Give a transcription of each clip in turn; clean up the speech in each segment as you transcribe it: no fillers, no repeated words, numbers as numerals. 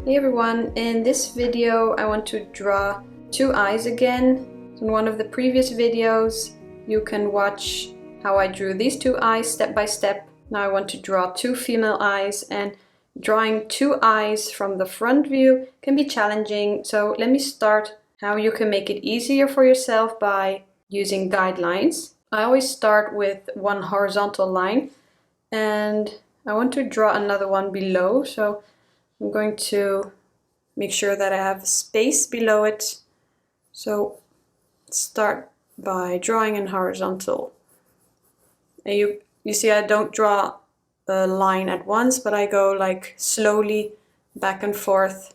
Hey everyone, in this video I want to draw two eyes again. In one of the previous videos you can watch how I drew these two eyes step by step. Now I want to draw two female eyes, and drawing two eyes from the front view can be challenging. So let me start how you can make it easier for yourself by using guidelines. I always start with one horizontal line and I want to draw another one below. So I'm going to make sure that I have space below it. So start by drawing in horizontal. And you see I don't draw a line at once, but I go like slowly back and forth,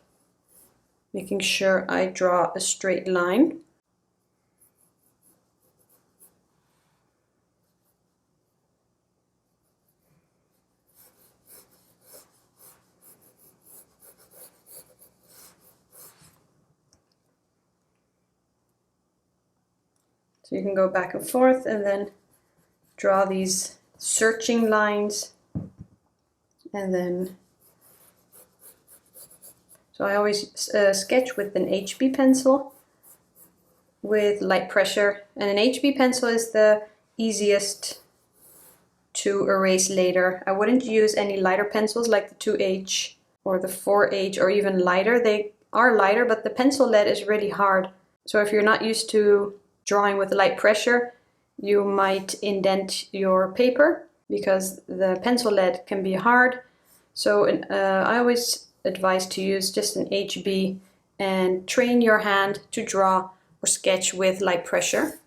making sure I draw a straight line. So you can go back and forth and then draw these searching lines, and then so I always sketch with an HB pencil with light pressure, and an HB pencil is the easiest to erase later. I wouldn't use any lighter pencils like the 2H or the 4H or even lighter. They are lighter, but the pencil lead is really hard. So if you're not used to drawing with light pressure, you might indent your paper because the pencil lead can be hard. So I always advise to use just an HB and train your hand to draw or sketch with light pressure.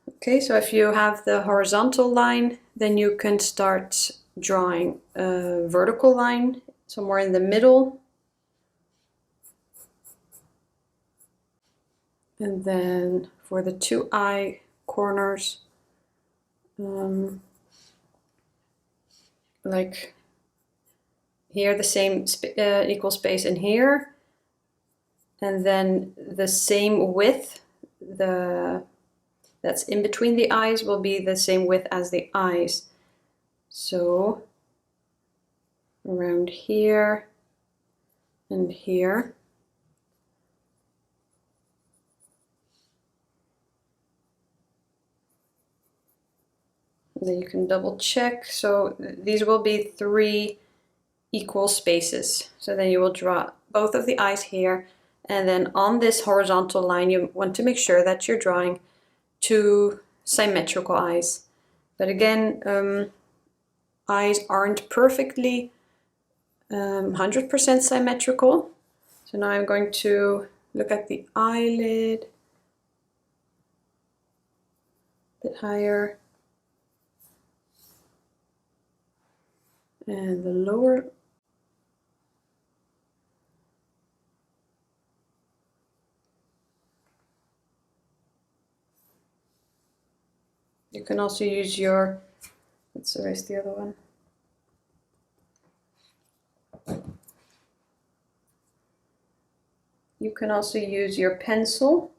Okay, so if you have the horizontal line, then you can start drawing a vertical line somewhere in the middle. And then for the two eye corners, like here, the same equal space in here, and then the same width, that's in between the eyes will be the same width as the eyes. So around here and here. Then you can double check. So these will be 3 equal spaces. So then you will draw both of the eyes here, and then on this horizontal line you want to make sure that you're drawing 2 symmetrical eyes. But again, eyes aren't perfectly 100% symmetrical. So now I'm going to look at the eyelid a bit higher. And the lower. You can also use your, let's erase the other one. You can also use your pencil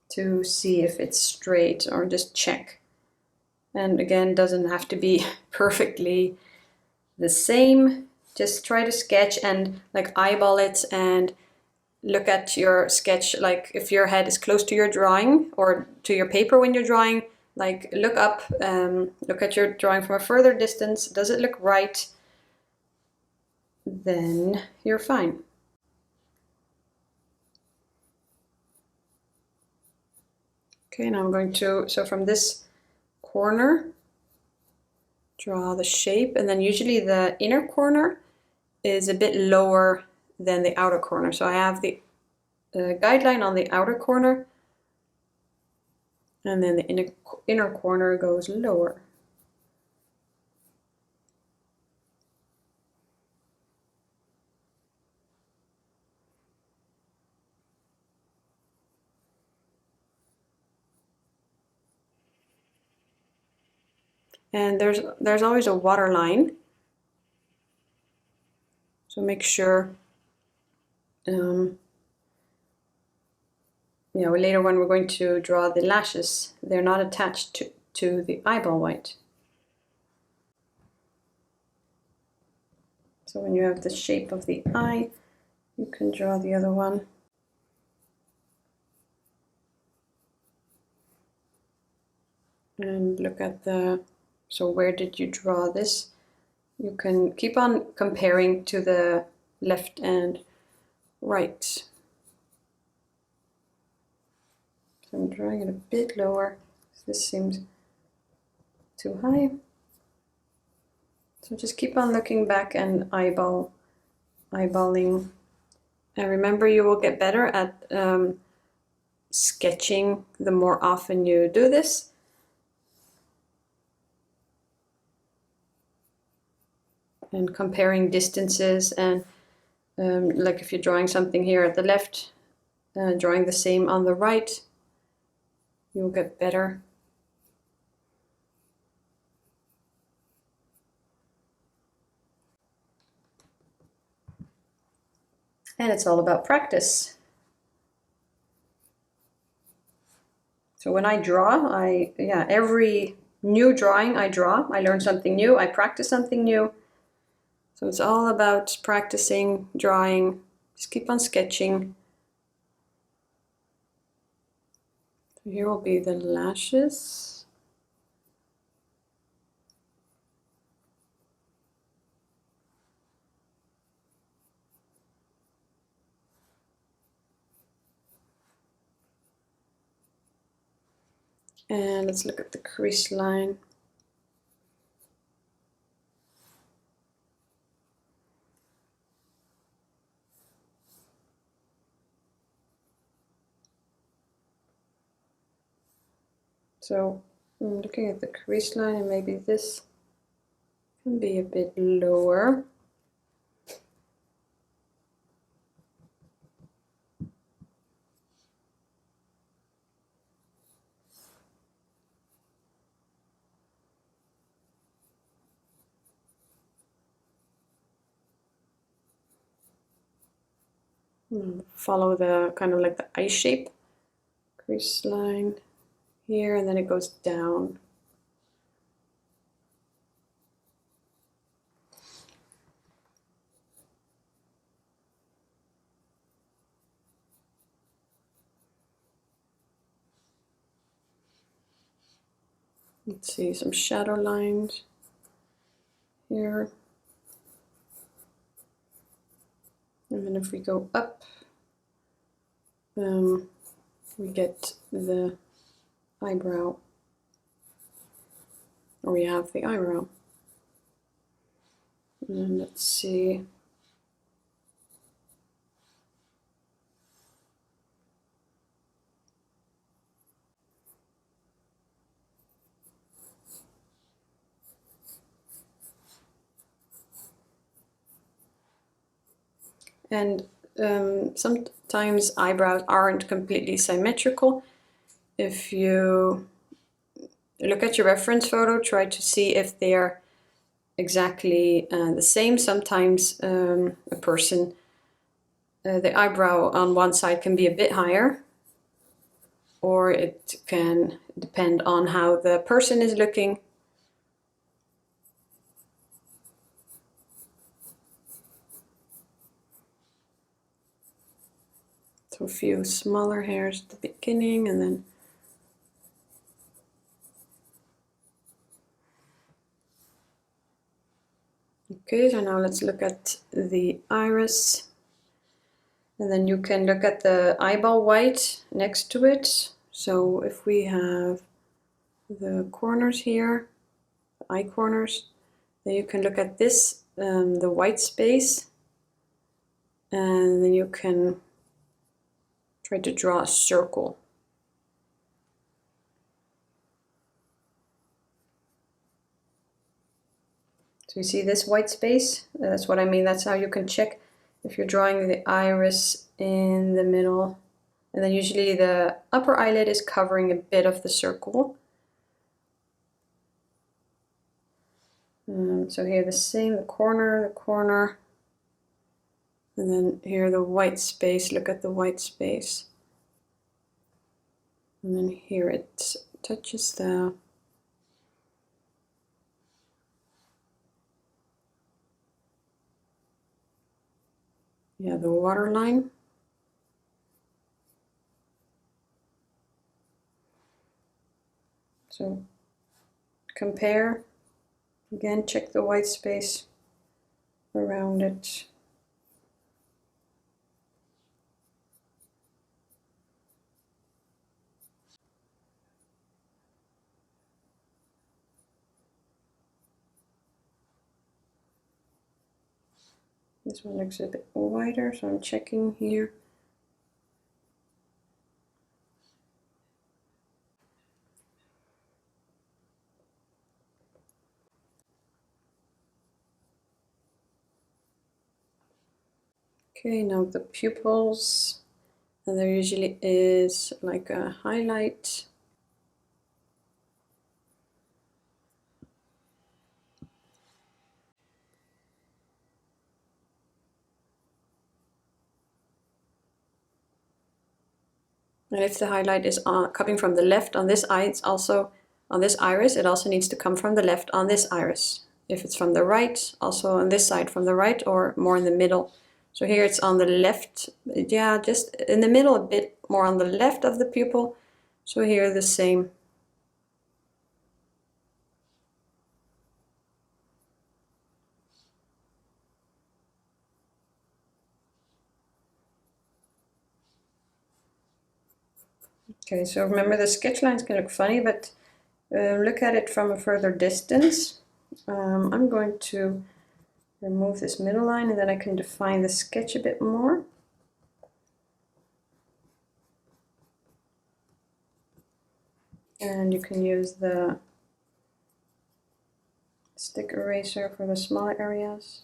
to see if it's straight, or just check. And again, doesn't have to be perfectly the same. Just try to sketch and like eyeball it and look at your sketch. Like if your head is close to your drawing or to your paper when you're drawing, like look up, look at your drawing from a further distance. Does it look right? Then you're fine. Okay, now I'm going to, so from this corner, draw the shape, and then usually the inner corner is a bit lower than the outer corner. So I have the guideline on the outer corner, and then the inner corner goes lower. And there's always a water line, so make sure later when we're going to draw the lashes, they're not attached to the eyeball white. So when you have the shape of the eye, you can draw the other one. And look at the, so where did you draw this? You can keep on comparing to the left and right. So I'm drawing it a bit lower. This seems too high. So just keep on looking back and eyeballing. And remember, you will get better at sketching the more often you do this. And comparing distances, and like if you're drawing something here at the left, drawing the same on the right, you'll get better. And it's all about practice. So when I draw, every new drawing I draw, I learn something new, I practice something new. So it's all about practicing, drawing, just keep on sketching. So here will be the lashes. And let's look at the crease line. So I'm looking at the crease line, and maybe this can be a bit lower. Follow the kind of like the eye shape, crease line here, and then it goes down. Let's see, some shadow lines here. And then if we go up, we get the eyebrow, or we have the eyebrow. And then let's see. And sometimes eyebrows aren't completely symmetrical. If you look at your reference photo, try to see if they're exactly the same. Sometimes a person, the eyebrow on one side can be a bit higher, or it can depend on how the person is looking. So a few smaller hairs at the beginning, and then okay, so now let's look at the iris. And then you can look at the eyeball white next to it. So if we have the corners here, the eye corners, then you can look at this, the white space, and then you can try to draw a circle. So you see this white space? That's what I mean. That's how you can check if you're drawing the iris in the middle. And then usually the upper eyelid is covering a bit of the circle. So here the same, the corner. And then here the white space, look at the white space. And then here it touches the yeah, the waterline. So compare, again, check the white space around it. This one looks a bit wider, so I'm checking here. Okay, now the pupils, and there usually is like a highlight. And if the highlight is coming from the left on this eye, it's also on this iris, it also needs to come from the left on this iris. If it's from the right, also on this side from the right, or more in the middle. So here it's on the left, yeah, just in the middle, a bit more on the left of the pupil. So here the same. Okay, so remember the sketch lines can look funny, but look at it from a further distance. I'm going to remove this middle line, and then I can define the sketch a bit more. And you can use the stick eraser for the smaller areas.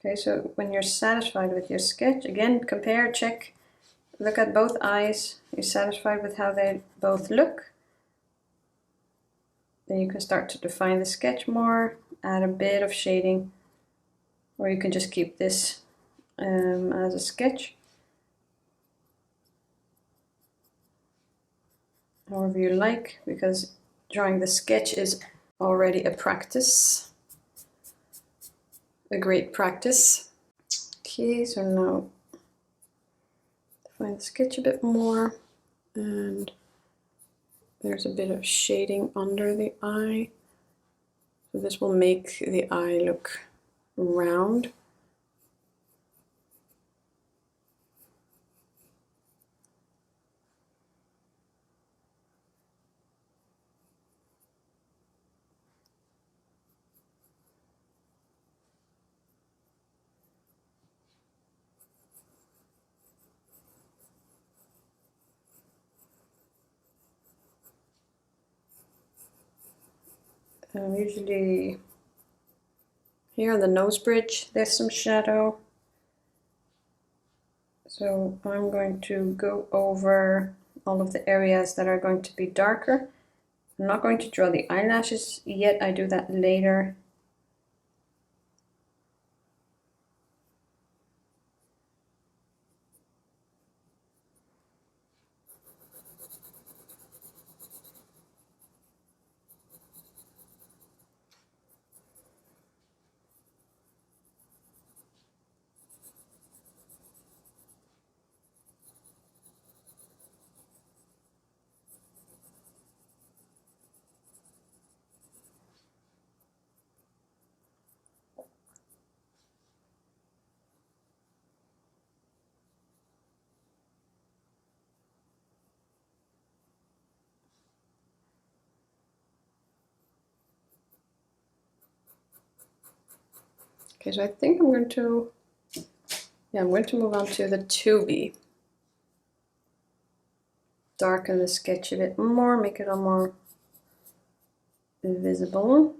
Okay, so when you're satisfied with your sketch, again, compare, check, look at both eyes. You're satisfied with how they both look. Then you can start to define the sketch more, add a bit of shading, or you can just keep this as a sketch. However you like, because drawing the sketch is already a practice, a great practice. Okay, so now define the sketch a bit more, and there's a bit of shading under the eye. So this will make the eye look round. Usually here on the nose bridge there's some shadow. So I'm going to go over all of the areas that are going to be darker. I'm not going to draw the eyelashes yet, I do that later. Okay, so I think I'm going to move on to the 2B. Darken the sketch a bit more, make it all more visible.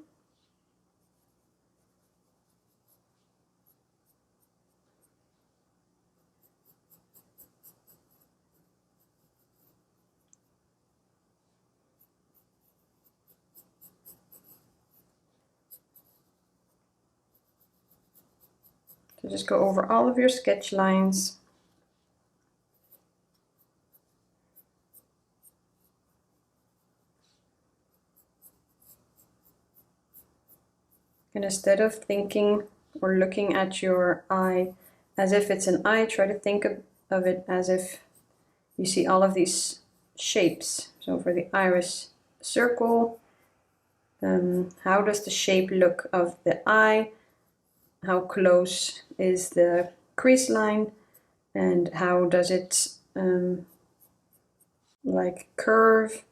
So just go over all of your sketch lines. And instead of thinking or looking at your eye as if it's an eye, try to think of it as if you see all of these shapes. So for the iris circle, how does the shape look of the eye? How close is the crease line? And how does it like curve?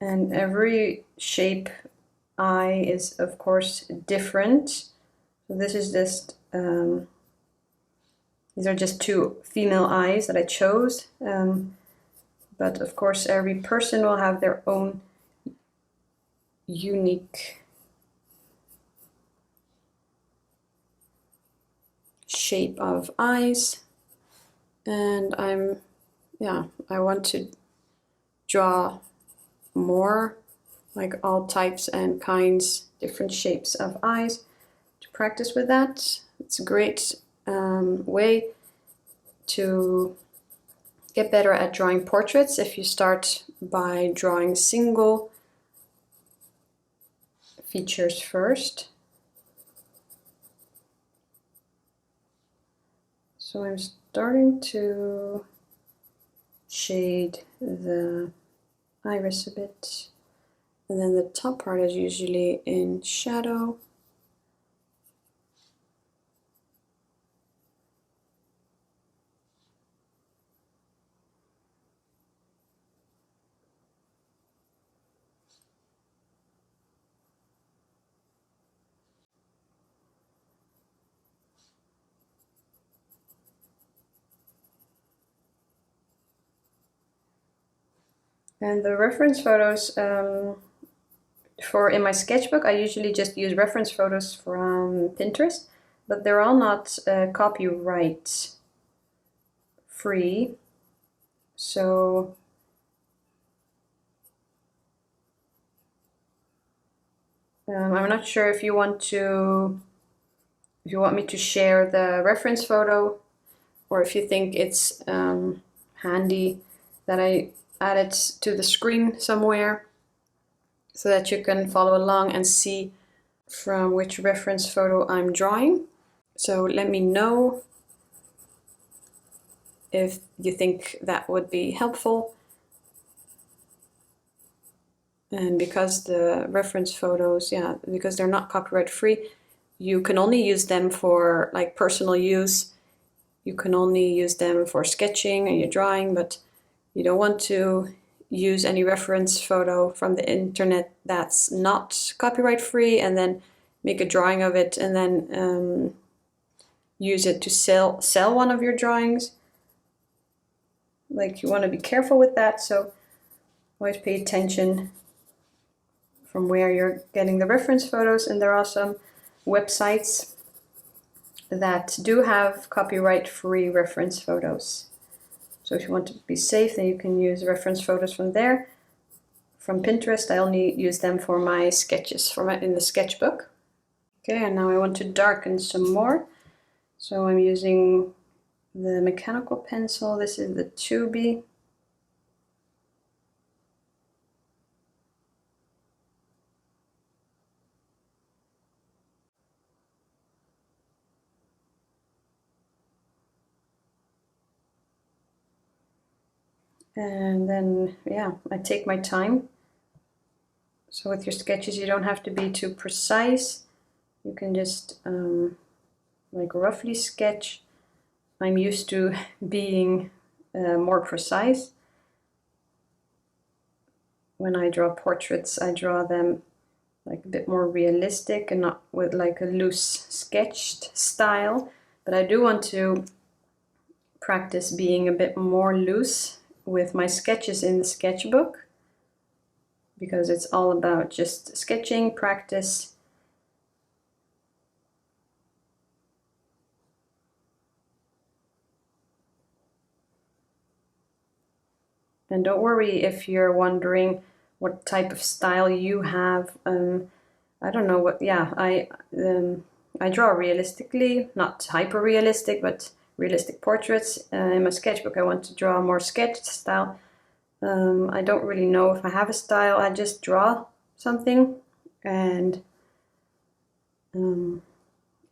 And every shape eye is of course different. So this is just these are just two female eyes that I chose, but of course every person will have their own unique shape of eyes. And I want to draw more, like all types and kinds, different shapes of eyes, to practice with that. It's a great way to get better at drawing portraits if you start by drawing single features first. So I'm starting to shade the iris a bit, and then the top part is usually in shadow. And the reference photos, in my sketchbook, I usually just use reference photos from Pinterest, but they're all not copyright free. So I'm not sure if you want me to share the reference photo, or if you think it's handy that I add it to the screen somewhere so that you can follow along and see from which reference photo I'm drawing. So let me know if you think that would be helpful. And because the reference photos, because they're not copyright free, you can only use them for like personal use. You can only use them for sketching and your drawing, but you don't want to use any reference photo from the internet that's not copyright free and then make a drawing of it and then use it to sell one of your drawings. Like, you want to be careful with that, so always pay attention from where you're getting the reference photos. And there are some websites that do have copyright free reference photos. So if you want to be safe, then you can use reference photos from there. From Pinterest, I only use them for my sketches in the sketchbook. Okay, and now I want to darken some more. So I'm using the mechanical pencil. This is the 2B. And then, I take my time. So with your sketches, you don't have to be too precise. You can just like roughly sketch. I'm used to being more precise. When I draw portraits, I draw them like a bit more realistic and not with like a loose sketched style. But I do want to practice being a bit more loose with my sketches in the sketchbook, because it's all about just sketching, practice. And don't worry if you're wondering what type of style you have. I don't know what, I draw realistically, not hyper realistic, but realistic portraits. In my sketchbook, I want to draw more sketched style. I don't really know if I have a style. I just draw something, and you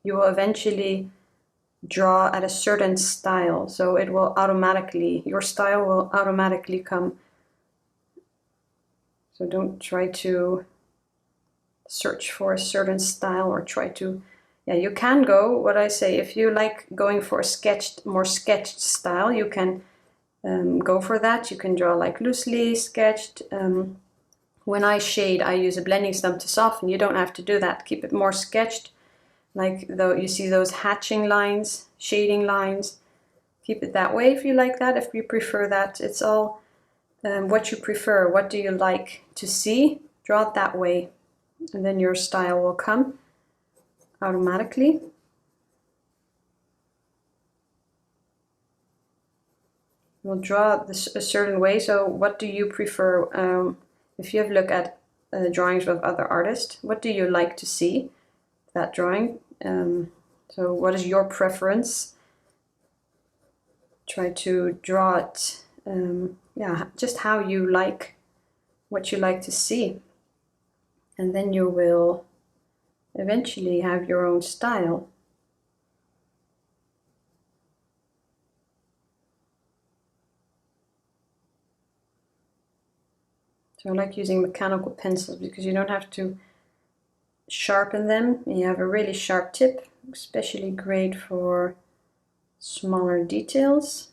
will eventually draw at a certain style, so it will automatically, your style will automatically come. So don't try to search for a certain style or try to, yeah, you can go, what I say, if you like going for a sketched, more sketched style, you can go for that. You can draw like loosely sketched. When I shade, I use a blending stump to soften. You don't have to do that. Keep it more sketched, like though you see those hatching lines, shading lines. Keep it that way if you like that, if you prefer that. It's all what you prefer. What do you like to see? Draw it that way, and then your style will come automatically. We'll draw this a certain way. So what do you prefer? If you have looked at drawings of other artists, what do you like to see that drawing? So what is your preference? Try to draw it, yeah, just how you like, what you like to see. And then you will eventually have your own style. So I like using mechanical pencils because you don't have to sharpen them. You have a really sharp tip, especially great for smaller details.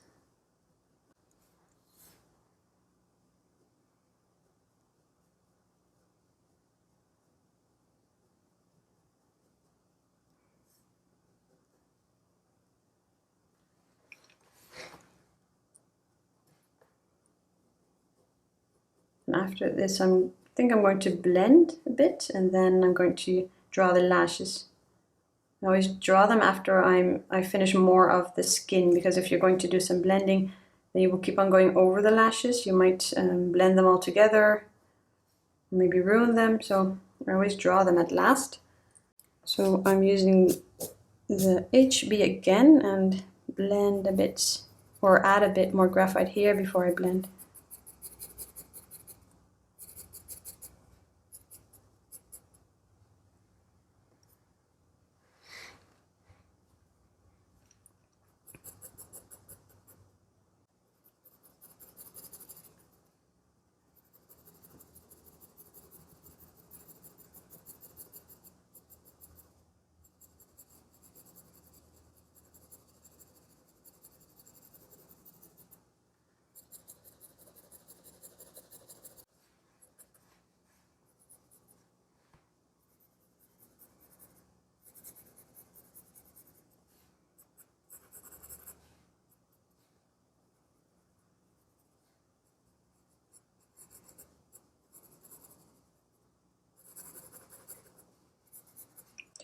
And after this, I think I'm going to blend a bit, and then I'm going to draw the lashes. I always draw them after I finish more of the skin, because if you're going to do some blending, then you will keep on going over the lashes. You might blend them all together, maybe ruin them. So I always draw them at last. So I'm using the HB again and blend a bit, or add a bit more graphite here before I blend.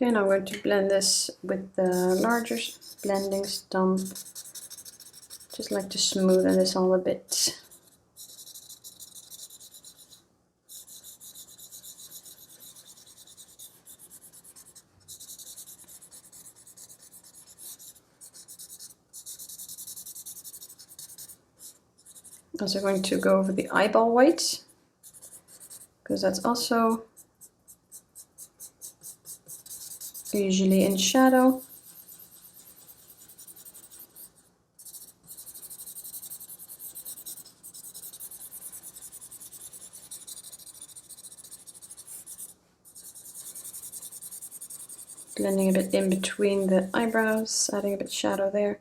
Okay, now I'm going to blend this with the larger blending stump. Just like to smoothen this all a bit. Also going to go over the eyeball white, because that's also usually in shadow. Blending a bit in between the eyebrows, adding a bit of shadow there.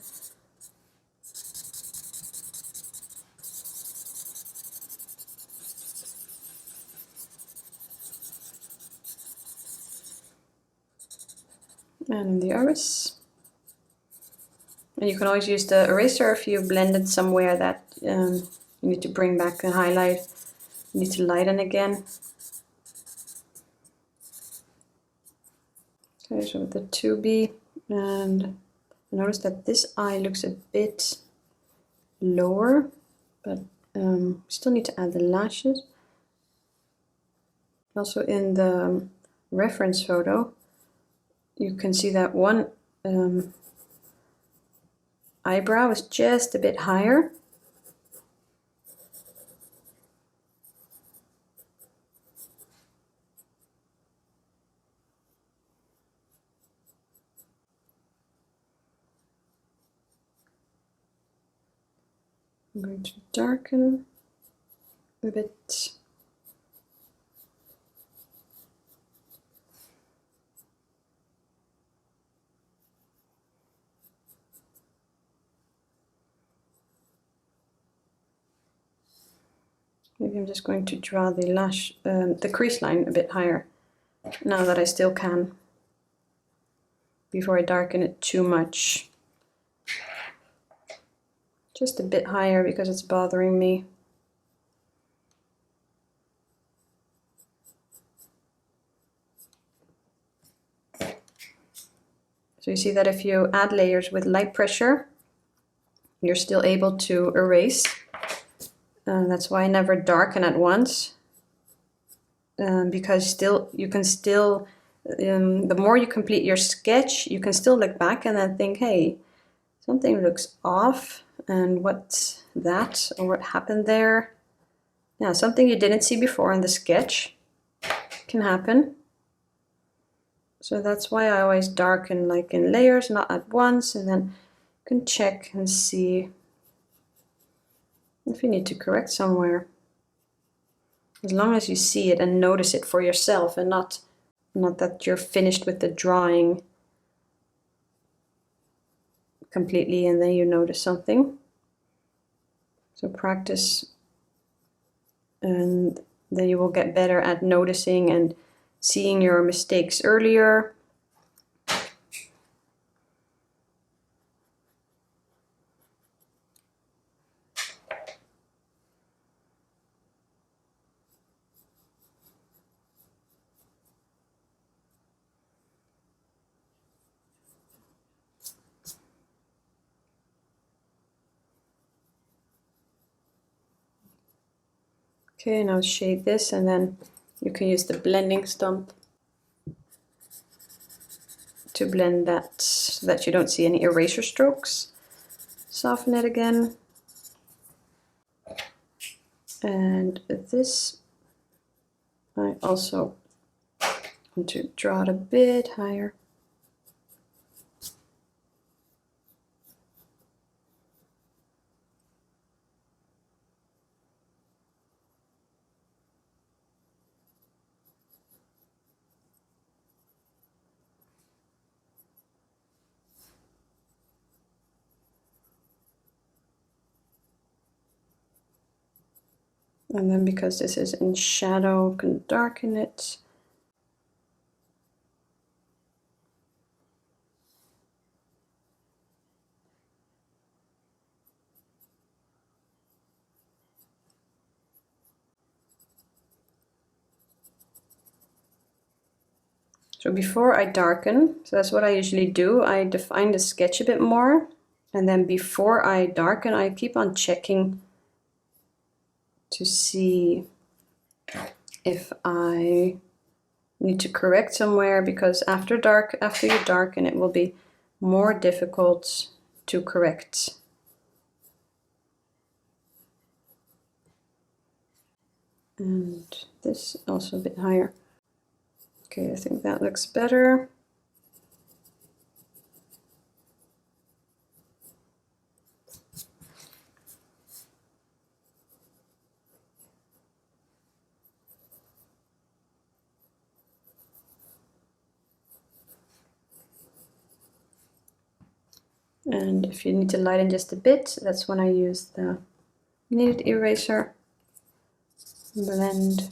And the iris. And you can always use the eraser if you blended somewhere that you need to bring back a highlight. You need to lighten again. Okay, so with the 2B, and notice that this eye looks a bit lower, but still need to add the lashes. Also in the reference photo, you can see that one eyebrow is just a bit higher. I'm going to darken a bit. Maybe I'm just going to draw the crease line a bit higher, now that I still can, before I darken it too much. Just a bit higher because it's bothering me. So you see that if you add layers with light pressure, you're still able to erase. That's why I never darken at once, because you can still, the more you complete your sketch, you can still look back and then think, hey, something looks off, and what's that, or what happened there? Yeah, something you didn't see before in the sketch can happen. So that's why I always darken like in layers, not at once, and then you can check and see if you need to correct somewhere. As long as you see it and notice it for yourself, and not that you're finished with the drawing completely and then you notice something. So practice, and then you will get better at noticing and seeing your mistakes earlier. Okay, now shade this, and then you can use the blending stump to blend that so that you don't see any eraser strokes. Soften it again. And this, I also want to draw it a bit higher. And then because this is in shadow, I can darken it. So before I darken, so that's what I usually do, I define the sketch a bit more, and then before I darken, I keep on checking to see if I need to correct somewhere, because after you darken, it will be more difficult to correct. And this also a bit higher. Okay, I think that looks better. And if you need to lighten just a bit, that's when I use the kneaded eraser. Blend.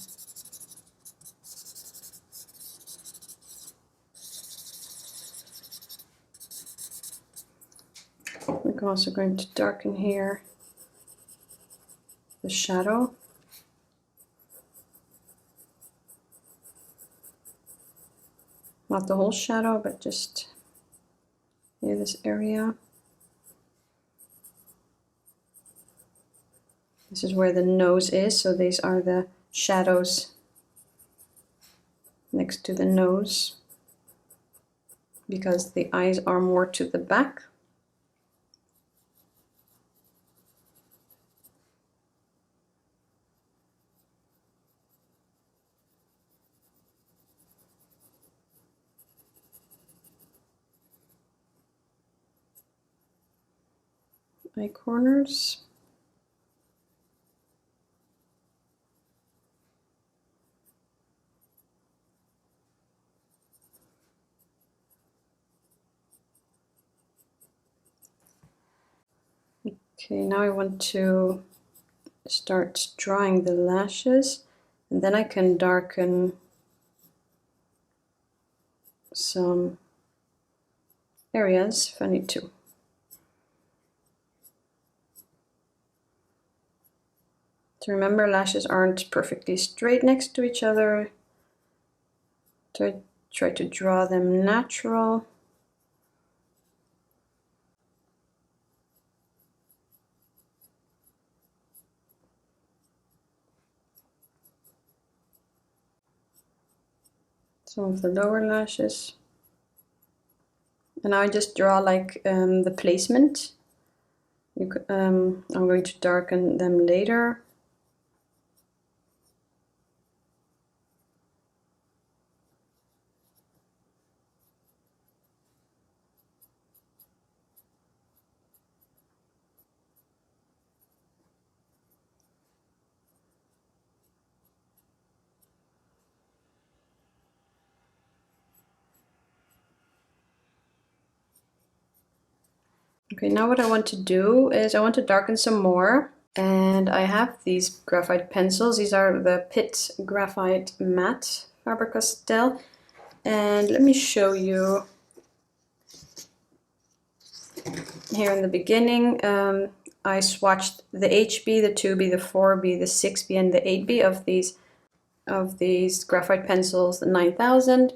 I'm also going to darken here the shadow. Not the whole shadow, but just here, this area. This is where the nose is, so these are the shadows next to the nose, because the eyes are more to the back. Eye corners. Okay, now I want to start drawing the lashes, and then I can darken some areas if I need to. So remember, lashes aren't perfectly straight next to each other. So I try to draw them natural. Some of the lower lashes. And now I just draw like the placement. I'm going to darken them later. Okay, now what I want to do is I want to darken some more. And I have these graphite pencils. These are the Pitt Graphite Matte Faber-Castell. And let me show you here in the beginning. I swatched the HB, the 2B, the 4B, the 6B, and the 8B of these graphite pencils, the 9000.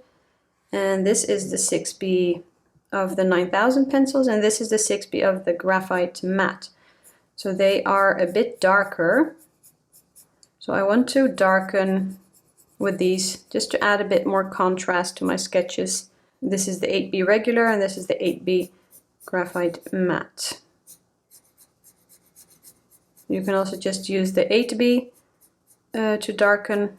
And this is the 6B of the 9000 pencils, and this is the 6B of the graphite matte. So they are a bit darker. So I want to darken with these just to add a bit more contrast to my sketches. This is the 8B regular and this is the 8B graphite matte. You can also just use the 8B to darken,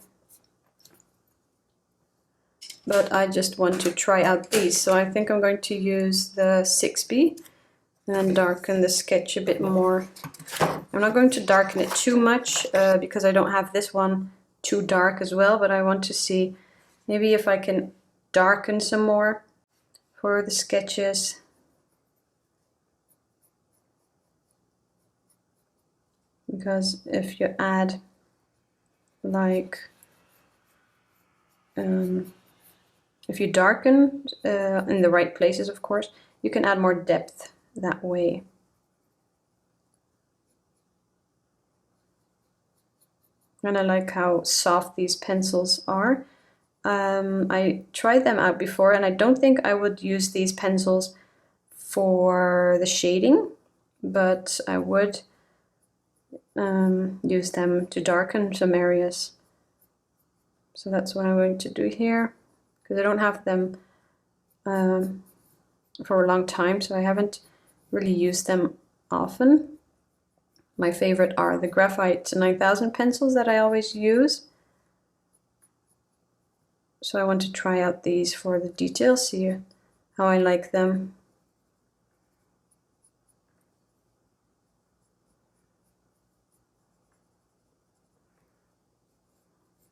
but I just want to try out these. So I think I'm going to use the 6B and darken the sketch a bit more. I'm not going to darken it too much because I don't have this one too dark as well, but I want to see maybe if I can darken some more for the sketches. Because if you add like, if you darken in the right places, of course, you can add more depth that way. And I like how soft these pencils are. I tried them out before and I don't think I would use these pencils for the shading, but I would use them to darken some areas. So that's what I'm going to do here, because I don't have them for a long time, so I haven't really used them often. My favorite are the graphite 9000 pencils that I always use. So I want to try out these for the details, see how I like them.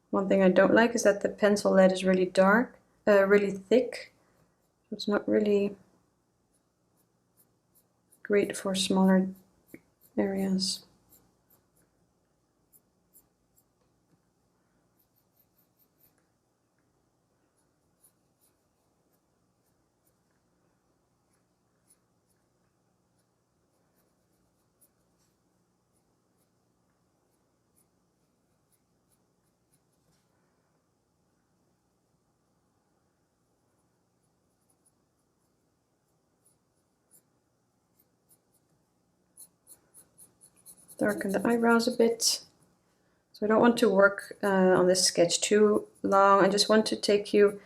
One thing I don't like is that the pencil lead is really dark, really thick. It's not really great for smaller areas. Darken the eyebrows a bit. So I don't want to work on this sketch too long. I just want to take you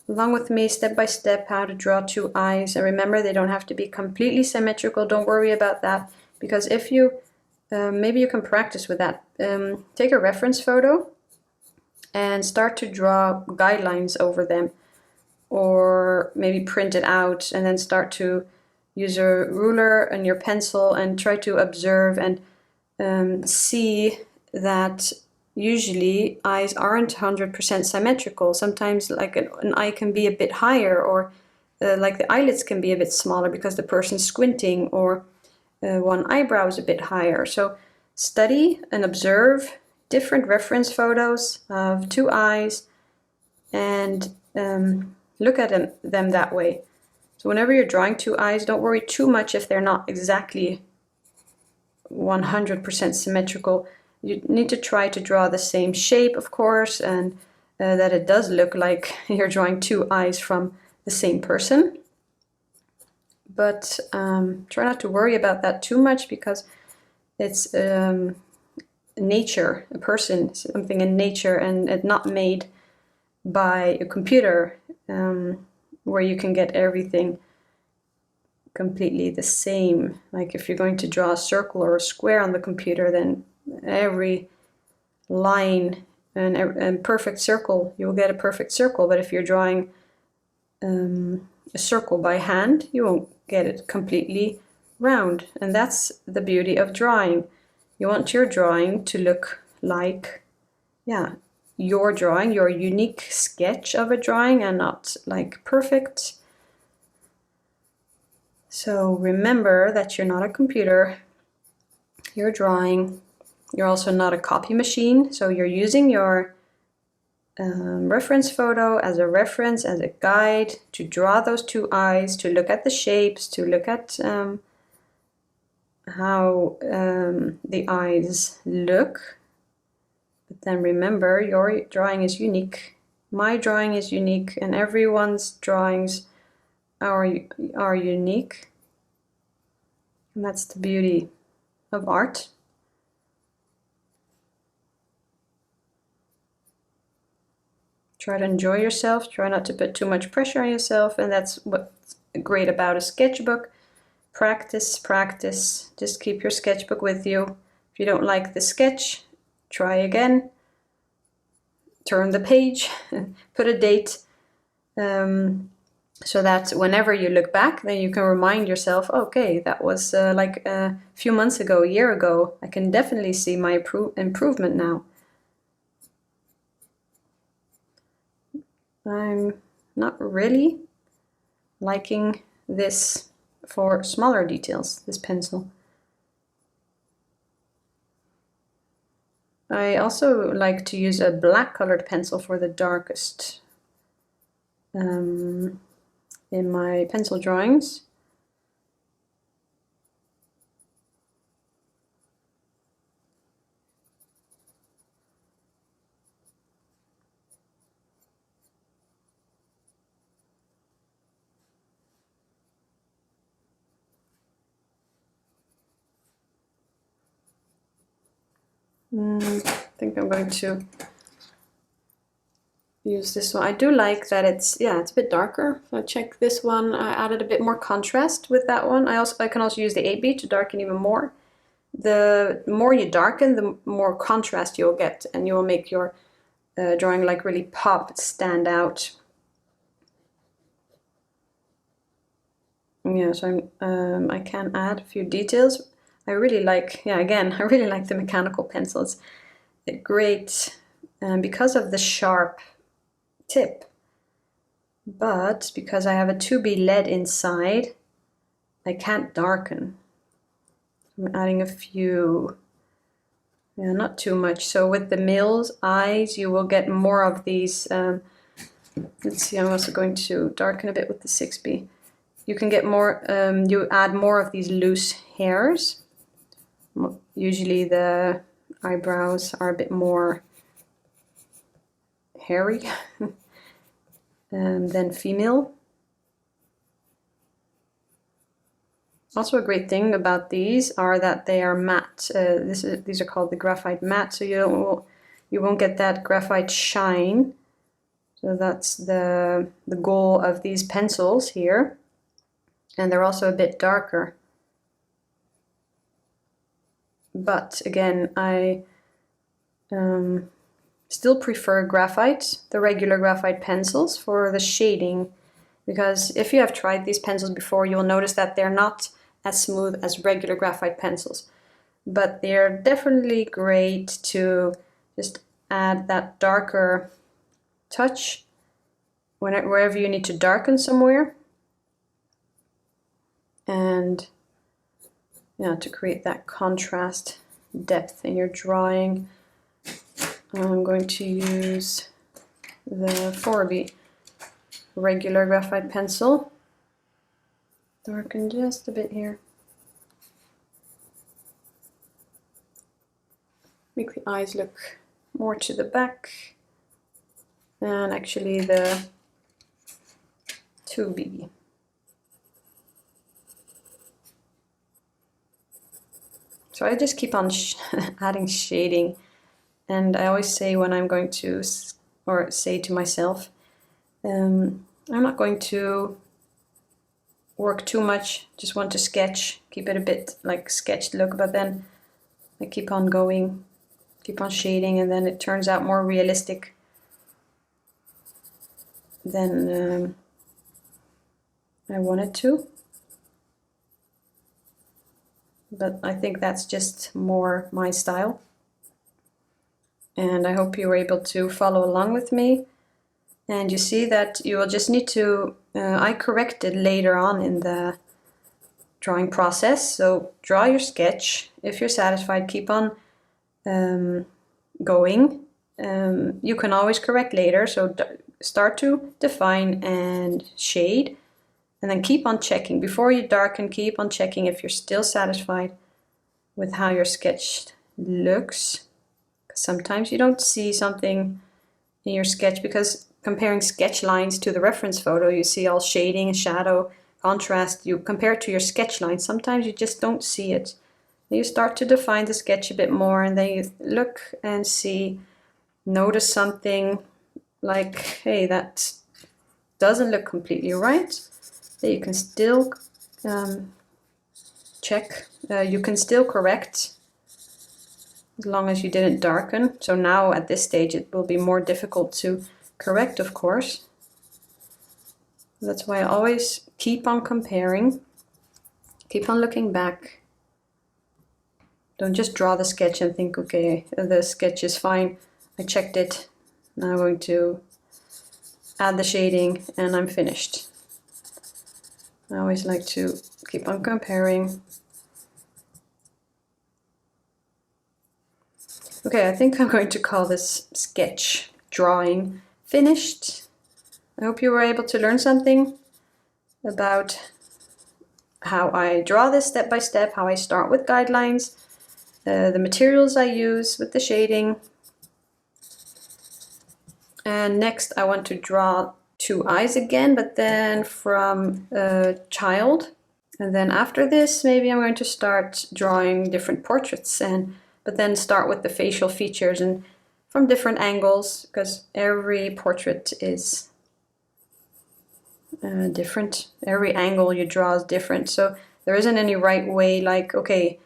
along with me step by step how to draw two eyes. And remember, they don't have to be completely symmetrical. Don't worry about that, because if you, maybe you can practice with that. Take a reference photo and start to draw guidelines over them, or maybe print it out and then start to use a ruler and your pencil and try to observe and see that usually eyes aren't 100% symmetrical. Sometimes like an eye can be a bit higher, or like the eyelids can be a bit smaller because the person's squinting, or one eyebrow is a bit higher. So study and observe different reference photos of two eyes and look at them that way. So whenever you're drawing two eyes, don't worry too much if they're not exactly 100% symmetrical. You need to try to draw the same shape, of course, and that it does look like you're drawing two eyes from the same person. But try not to worry about that too much, because it's nature, a person, something in nature, and not made by a computer, where you can get everything completely the same. Like if you're going to draw a circle or a square on the computer, then every line and perfect circle, you'll get a perfect circle. But if you're drawing a circle by hand, you won't get it completely round. And that's the beauty of drawing. You want your drawing to look like, yeah, your drawing, your unique sketch of a drawing, and not like perfect. So remember that you're not a computer, you're drawing. You're also not a copy machine, so you're using your reference photo as a reference, as a guide to draw those two eyes, to look at the shapes, to look at how the eyes look. But then remember, your drawing is unique, my drawing is unique, and everyone's drawings are unique. And that's the beauty of art. Try to enjoy yourself, try not to put too much pressure on yourself, and that's what's great about a sketchbook. Practice, practice, just keep your sketchbook with you. If you don't like the sketch, try again, turn the page, put a date, so that whenever you look back, then you can remind yourself, okay, that was like a few months ago, a year ago. I can definitely see my improvement now. I'm not really liking this for smaller details, this pencil. I also like to use a black colored pencil for the darkest in my pencil drawings. I think I'm going to use this one. I do like that it's a bit darker. So check this one. I added a bit more contrast with that one. I can also use the 8B to darken even more. The more you darken, the more contrast you'll get, and you will make your drawing like really pop, stand out. Yeah, so I can add a few details. I really like, again, I really like the mechanical pencils. They're great because of the sharp tip, but because I have a 2B lead inside, I can't darken. I'm adding a few, not too much. So with the Mills eyes, you will get more of these. Let's see, I'm also going to darken a bit with the 6B. You can get more, you add more of these loose hairs. Usually the eyebrows are a bit more hairy than female. Also a great thing about these are that they are matte. These are called the graphite matte, so you won't get that graphite shine. So that's the goal of these pencils here. And they're also a bit darker. But again, I still prefer graphite, the regular graphite pencils, for the shading, because if you have tried these pencils before, you'll notice that they're not as smooth as regular graphite pencils. But they're definitely great to just add that darker touch wherever you need to darken somewhere. And to create that contrast depth in your drawing. I'm going to use the 4B regular graphite pencil. Darken just a bit here. Make the eyes look more to the back. And actually the 2B. So I just keep on adding shading, and I always say when I'm going to, or say to myself, I'm not going to work too much, just want to sketch, keep it a bit like sketched look, but then I keep on going, keep on shading, and then it turns out more realistic than I wanted to. But I think that's just more my style. And I hope you were able to follow along with me. And you see that you will just need to, I corrected later on in the drawing process. So draw your sketch. If you're satisfied, keep on going. You can always correct later. So start to define and shade. And then keep on checking. Before you darken, keep on checking if you're still satisfied with how your sketch looks. Sometimes you don't see something in your sketch because comparing sketch lines to the reference photo, you see all shading, shadow, contrast. You compare it to your sketch lines. Sometimes you just don't see it. Then you start to define the sketch a bit more, and then you look and see, notice something like, hey, that doesn't look completely right. That you can still check, you can still correct as long as you didn't darken. So now at this stage it will be more difficult to correct, of course. That's why I always keep on comparing, keep on looking back. Don't just draw the sketch and think, okay, the sketch is fine, I checked it, now I'm going to add the shading and I'm finished. I always like to keep on comparing. Okay, I think I'm going to call this sketch drawing finished. I hope you were able to learn something about how I draw this step by step, how I start with guidelines, the materials I use with the shading. And next I want to draw two eyes again, but then from a child. And then after this, maybe I'm going to start drawing different portraits, but then start with the facial features and from different angles, because every portrait is different. Every angle you draw is different. So there isn't any right way, like, okay,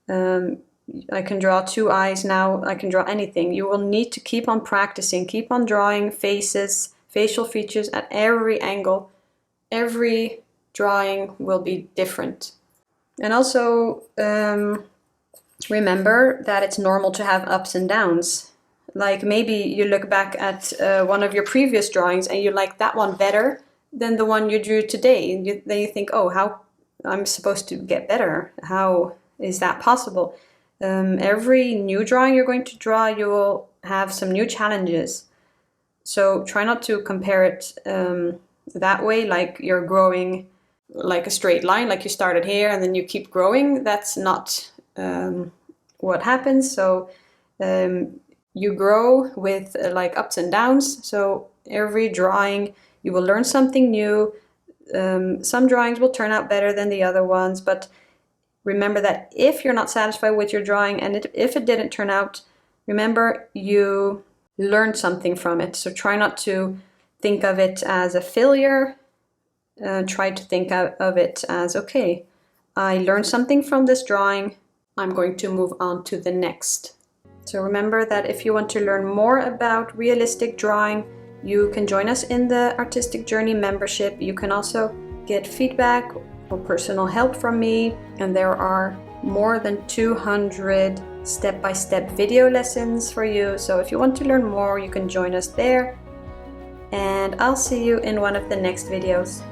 I can draw two eyes now, I can draw anything. You will need to keep on practicing, keep on drawing faces, facial features at every angle. Every drawing will be different. And also remember that it's normal to have ups and downs. Like maybe you look back at one of your previous drawings and you like that one better than the one you drew today. And then you think, oh, how I'm supposed to get better? How is that possible? Every new drawing you're going to draw, you will have some new challenges. So try not to compare it that way, like you're growing like a straight line, like you started here and then you keep growing. That's not what happens. So you grow with like ups and downs. So every drawing you will learn something new. Some drawings will turn out better than the other ones, but remember that if you're not satisfied with your drawing and if it didn't turn out, remember you learned something from it. So try not to think of it as a failure. Try to think of it as, okay, I learned something from this drawing. I'm going to move on to the next. So remember that if you want to learn more about realistic drawing, you can join us in the Artistic Journey membership. You can also get feedback or personal help from me, and there are more than 200 step-by-step video lessons for you. So if you want to learn more, you can join us there, and I'll see you in one of the next videos.